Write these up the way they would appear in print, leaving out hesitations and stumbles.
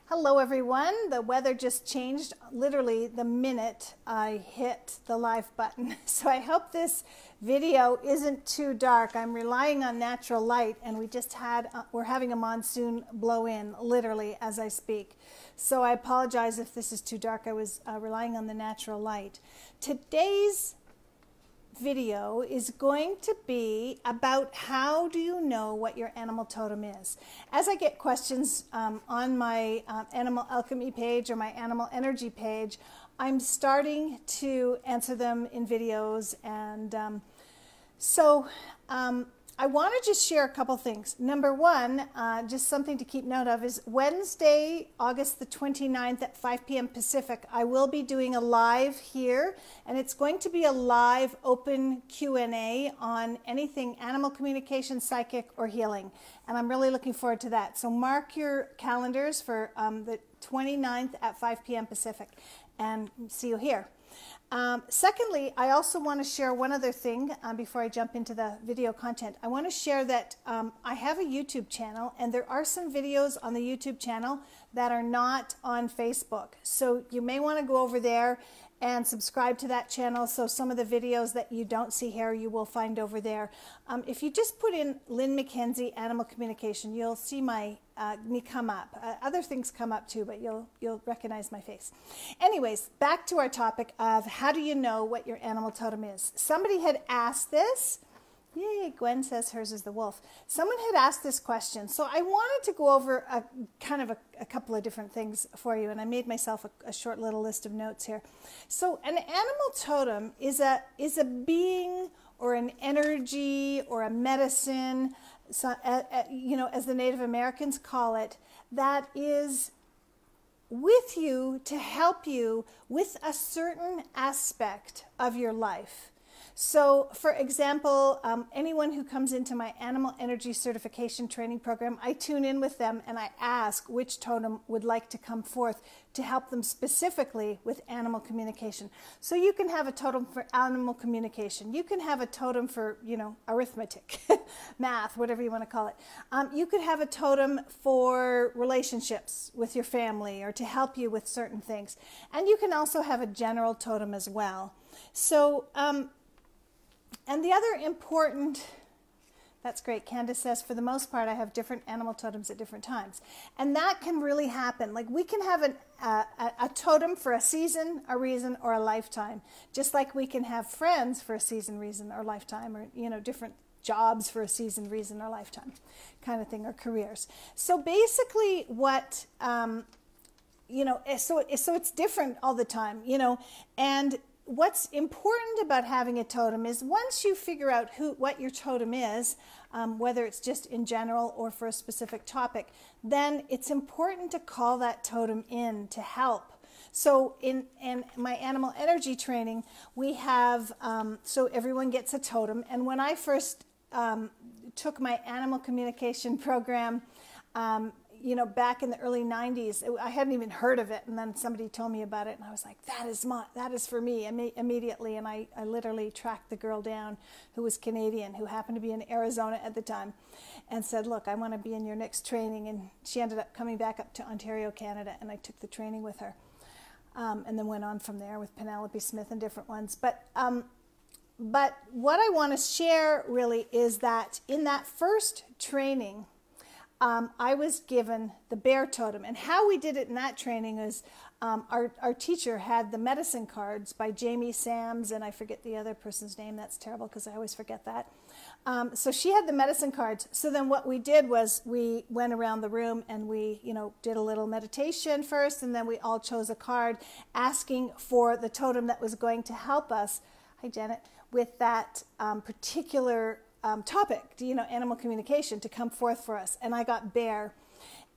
Hello everyone. The weather just changed literally the minute I hit the live button. So I hope this video isn't too dark. I'm relying on natural light and we're having a monsoon blow in literally as I speak. So I apologize if this is too dark. I was relying on the natural light. Today's video is going to be about how do you know what your animal totem is. As I get questions on my animal alchemy page or my animal energy page, I'm starting to answer them in videos, and I want to just share a couple things. Number one, just something to keep note of, is Wednesday, August the 29th at 5 p.m. Pacific, I will be doing a live here, and it's going to be a live open Q&A on anything animal communication, psychic, or healing. And I'm really looking forward to that. So mark your calendars for the 29th at 5 p.m. Pacific, and see you here. Secondly, I also want to share one other thing before I jump into the video content. I want to share that I have a YouTube channel, and there are some videos on the YouTube channel that are not on Facebook. So you may want to go over there and subscribe to that channel, so some of the videos that you don't see here you will find over there. If you just put in Lynn McKenzie Animal Communication, you'll see me come up. Other things come up too, but you'll recognize my face. Anyways, back to our topic of how do you know what your animal totem is. Somebody had asked this. Yay, Gwen says hers is the wolf. Someone had asked this question, so I wanted to go over a couple of different things for you, and I made myself a short little list of notes here. So an animal totem is a being or an energy or a medicine, so, as the Native Americans call it, that is with you to help you with a certain aspect of your life. So, for example, anyone who comes into my Animal Energy Certification Training Program, I tune in with them and I ask which totem would like to come forth to help them specifically with animal communication. So you can have a totem for animal communication. You can have a totem for, arithmetic, math, whatever you want to call it. You could have a totem for relationships with your family or to help you with certain things. And you can also have a general totem as well. So, and the other important, that's great, Candace says, for the most part, I have different animal totems at different times. And that can really happen. Like we can have a totem for a season, a reason, or a lifetime. Just like we can have friends for a season, reason, or lifetime, or, different jobs for a season, reason, or lifetime kind of thing, or careers. So basically what, so it's different all the time, and what's important about having a totem is once you figure out what your totem is, whether it's just in general or for a specific topic, then it's important to call that totem in to help. So in my animal energy training, we have, so everyone gets a totem. And when I first took my animal communication program, back in the early 90s, I hadn't even heard of it, and then somebody told me about it, and I was like, that is for me immediately. And I literally tracked the girl down who was Canadian, who happened to be in Arizona at the time, and said, look, I want to be in your next training. And she ended up coming back up to Ontario, Canada, and I took the training with her, and then went on from there with Penelope Smith and different ones. But what I want to share really is that in that first training, I was given the bear totem. And how we did it in that training is our teacher had the medicine cards by Jamie Sams, and I forget the other person's name. That's terrible because I always forget that. So she had the medicine cards. So then what we did was we went around the room and we, did a little meditation first, and then we all chose a card asking for the totem that was going to help us, hi Janet, with that particular topic, animal communication, to come forth for us. And I got bear.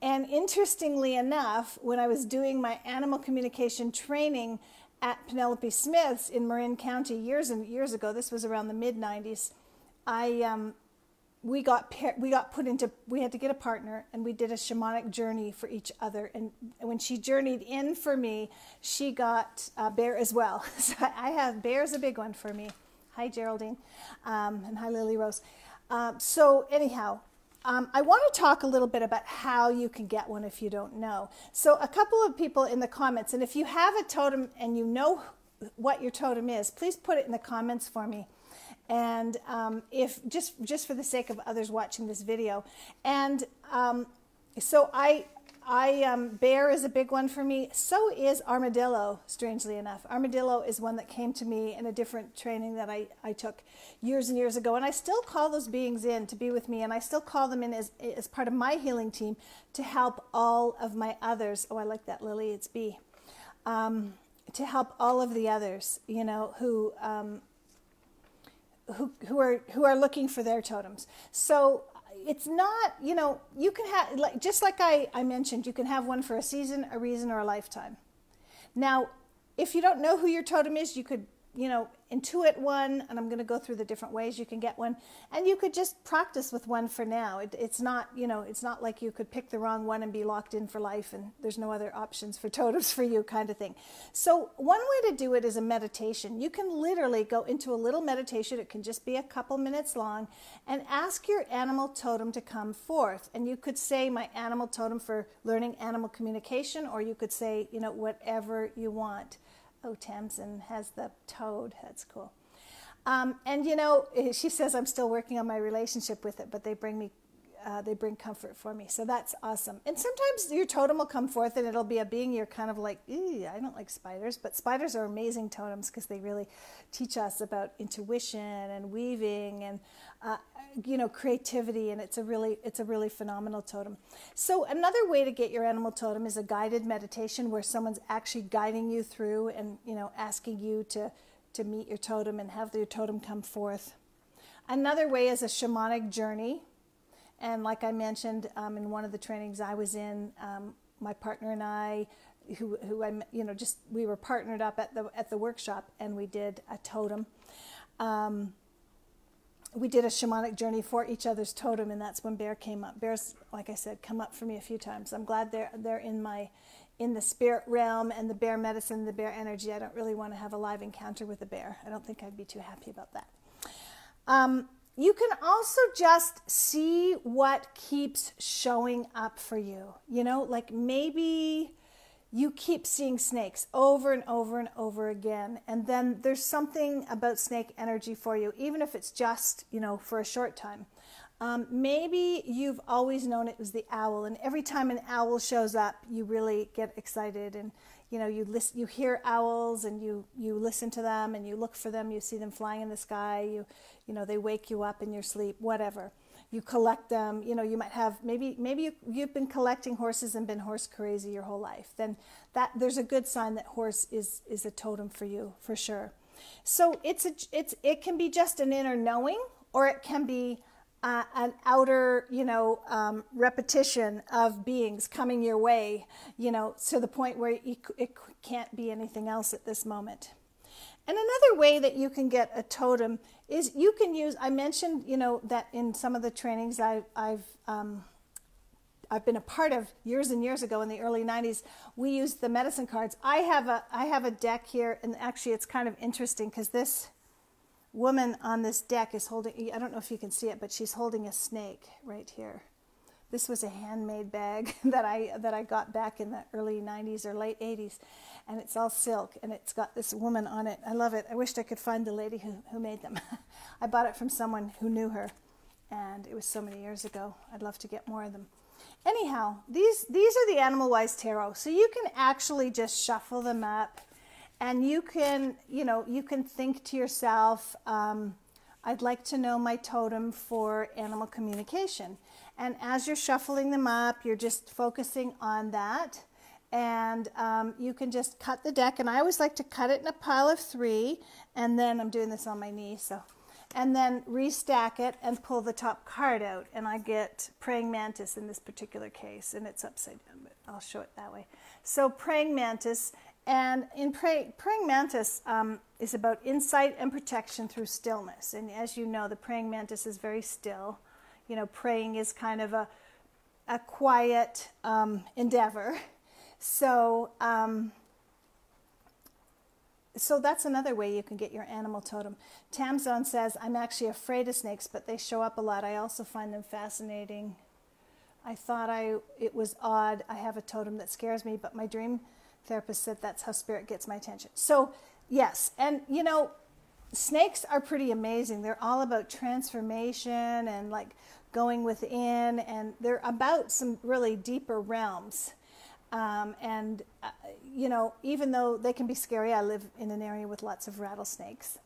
And interestingly enough, when I was doing my animal communication training at Penelope Smith's in Marin County years and years ago, this was around the mid-90s, we had to get a partner, and we did a shamanic journey for each other. And when she journeyed in for me, she got bear as well. So I have bear's a big one for me. Hi, Geraldine, and hi, Lily Rose. So anyhow, I want to talk a little bit about how you can get one if you don't know. So a couple of people in the comments, and if you have a totem and you know what your totem is, please put it in the comments for me. And if just for the sake of others watching this video. And so bear is a big one for me. So is armadillo, strangely enough. Armadillo is one that came to me in a different training that I took years and years ago. And I still call those beings in to be with me. And I still call them in as part of my healing team to help all of my others. Oh, I like that, Lily. It's B. To help all of the others, you know, who are looking for their totems. So it's not, you know, you can have, like, just like I mentioned, you can have one for a season, a reason, or a lifetime. Now, if you don't know who your totem is, you could, you know, intuit one, and I'm going to go through the different ways you can get one, and you could just practice with one for now. It's not, you know, it's not like you could pick the wrong one and be locked in for life and there's no other options for totems for you, kind of thing. So one way to do it is a meditation. You can literally go into a little meditation. It can just be a couple minutes long, and ask your animal totem to come forth. And you could say my animal totem for learning animal communication, or you could say, you know, whatever you want. Oh, Tamsin has the toad. That's cool. And, you know, she says, I'm still working on my relationship with it, but they bring comfort for me. So that's awesome. And sometimes your totem will come forth and it'll be a being you're kind of like, I don't like spiders. But spiders are amazing totems because they really teach us about intuition and weaving and, you know, creativity. And it's a really phenomenal totem. So another way to get your animal totem is a guided meditation where someone's actually guiding you through and, you know, asking you to meet your totem and have your totem come forth. Another way is a shamanic journey. And like I mentioned in one of the trainings I was in, my partner and I, who I, you know, just we were partnered up at the workshop, and we did a totem. We did a shamanic journey for each other's totem, and that's when Bear came up. Bear's, like I said, come up for me a few times. I'm glad they're in the spirit realm and the bear medicine, the bear energy. I don't really want to have a live encounter with a bear. I don't think I'd be too happy about that. You can also just see what keeps showing up for you. You know, like maybe you keep seeing snakes over and over and over again. And then there's something about snake energy for you, even if it's just, you know, for a short time. Maybe you've always known it was the owl, and every time an owl shows up, you really get excited, and you know, you hear owls, and you listen to them, and you look for them, you see them flying in the sky, you know, they wake you up in your sleep, whatever. You collect them, you know, you might have, maybe you've been collecting horses and been horse crazy your whole life. Then there's a good sign that horse is a totem for you, for sure. So it can be just an inner knowing, or it can be an outer, you know, repetition of beings coming your way, you know, to the point where it can't be anything else at this moment. And another way that you can get a totem is you can use, I mentioned, you know, that in some of the trainings I've been a part of years and years ago in the early 90s, we used the medicine cards. I have a deck here, and actually it's kind of interesting because this woman on this deck is holding, I don't know if you can see it, but she's holding a snake right here. This was a handmade bag that I got back in the early 90s or late 80s, and it's all silk, and it's got this woman on it. I love it. I wished I could find the lady who made them. I bought it from someone who knew her, and it was so many years ago. I'd love to get more of them. Anyhow, these are the Animal Wise Tarot, so you can actually just shuffle them up. And you can, you know, you can think to yourself, I'd like to know my totem for animal communication. And as you're shuffling them up, you're just focusing on that. And you can just cut the deck. And I always like to cut it in a pile of 3. And then I'm doing this on my knee, so. And then restack it and pull the top card out. And I get praying mantis in this particular case. And it's upside down, but I'll show it that way. So praying mantis. And in praying mantis is about insight and protection through stillness. And as you know, the praying mantis is very still. You know, praying is kind of a quiet endeavor. So so that's another way you can get your animal totem. Tamzone says, I'm actually afraid of snakes, but they show up a lot. I also find them fascinating. I thought it was odd. I have a totem that scares me, but my dream therapist said that's how spirit gets my attention. So yes, and you know, snakes are pretty amazing. They're all about transformation and like going within, and they're about some really deeper realms. You know, even though they can be scary, I live in an area with lots of rattlesnakes.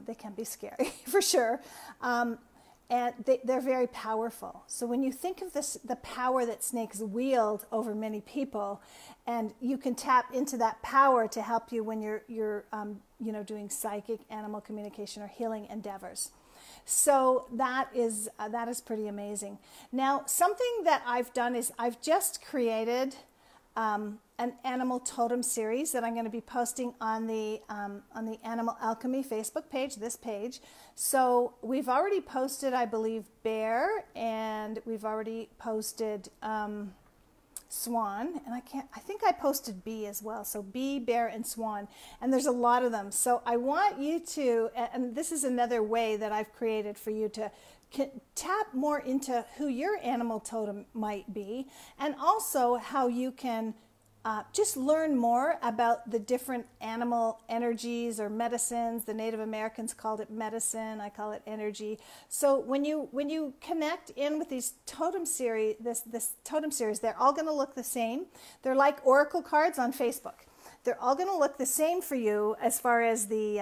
They can be scary for sure. And they're very powerful. So when you think of this, the power that snakes wield over many people, and you can tap into that power to help you when you're you know, doing psychic, animal communication, or healing endeavors. So that is pretty amazing. Now, something that I've done is I've just created an animal totem series that I'm going to be posting on the Animal Alchemy Facebook page, this page. So we've already posted, I believe, bear, and we've already posted swan, and I think I posted bee as well. So bee, bear, and swan, and there's a lot of them. So I want you to, and this is another way that I've created for you to tap more into who your animal totem might be, and also how you can just learn more about the different animal energies or medicines. The Native Americans called it medicine. I call it energy. So when you connect in with these totem series, this totem series, they're all going to look the same. They're like oracle cards on Facebook. They're all going to look the same for you as far as the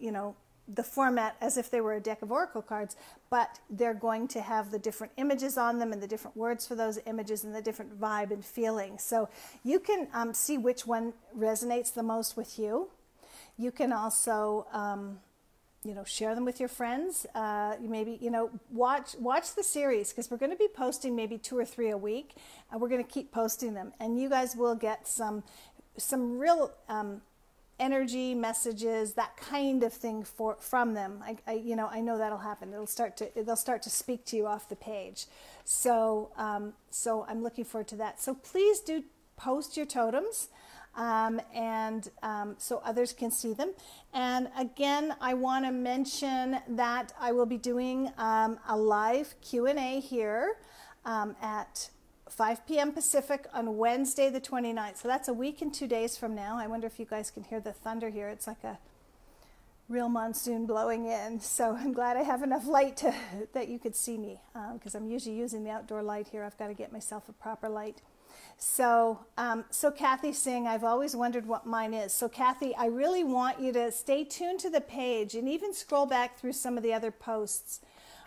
you know, the format, as if they were a deck of oracle cards, but they're going to have the different images on them and the different words for those images and the different vibe and feeling. So you can see which one resonates the most with you. You can also you know, share them with your friends. Maybe, you know, watch the series, because we're going to be posting maybe 2 or 3 a week, and we're going to keep posting them, and you guys will get some real energy messages, that kind of thing from them. You know, I know that'll happen. They'll start to speak to you off the page. So so I'm looking forward to that. So please do post your totems, so others can see them. And again, I want to mention that I will be doing a live Q&A here at 5 p.m. Pacific on Wednesday the 29th. So that's a week and 2 days from now. I wonder if you guys can hear the thunder here. It's like a real monsoon blowing in. So I'm glad I have enough light that you could see me, because I'm usually using the outdoor light here. I've got to get myself a proper light. So, so Kathy's saying, I've always wondered what mine is. So Kathy, I really want you to stay tuned to the page and even scroll back through some of the other posts.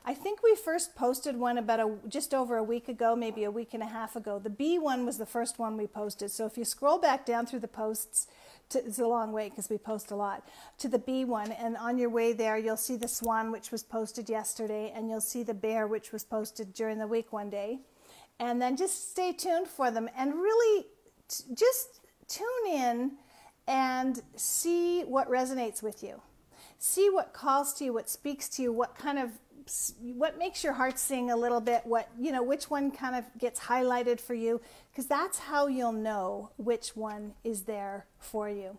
I think we first posted one about just over a week ago, maybe a week and a half ago. The bee one was the first one we posted. So if you scroll back down through the posts, it's a long way because we post a lot, to the bee one, and on your way there, you'll see the swan, which was posted yesterday, and you'll see the bear, which was posted during the week one day. And then just stay tuned for them, and really just tune in and see what resonates with you. See what calls to you, what speaks to you, what makes your heart sing a little bit, which one kind of gets highlighted for you, because that's how you'll know which one is there for you.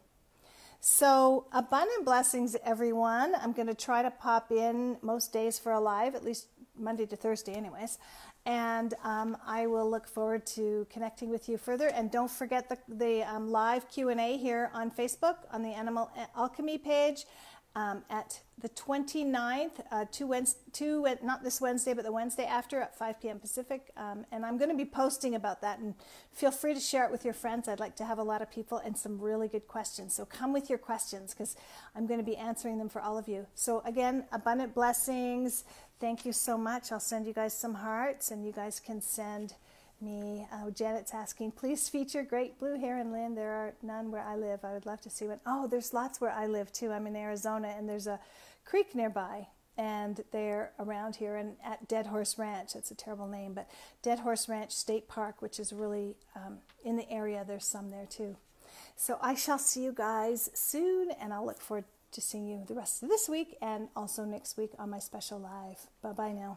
So abundant blessings, everyone. I'm going to try to pop in most days for a live, at least Monday to Thursday anyways. And I will look forward to connecting with you further. And don't forget the live Q&A here on Facebook on the Animal Alchemy page. At the 29th, not this Wednesday, but the Wednesday after at 5 p.m. Pacific. And I'm going to be posting about that, and feel free to share it with your friends. I'd like to have a lot of people and some really good questions. So come with your questions, because I'm going to be answering them for all of you. So again, abundant blessings. Thank you so much. I'll send you guys some hearts, and you guys can send me. Janet's asking, please feature great blue heron, Lynn. There are none where I live. I would love to see one. Oh, there's lots where I live too. I'm in Arizona, and there's a creek nearby, and they're around here and at Dead Horse Ranch. It's a terrible name, but Dead Horse Ranch State Park, which is really in the area. There's some there too. So I shall see you guys soon, and I'll look forward to seeing you the rest of this week and also next week on my special live. Bye-bye now.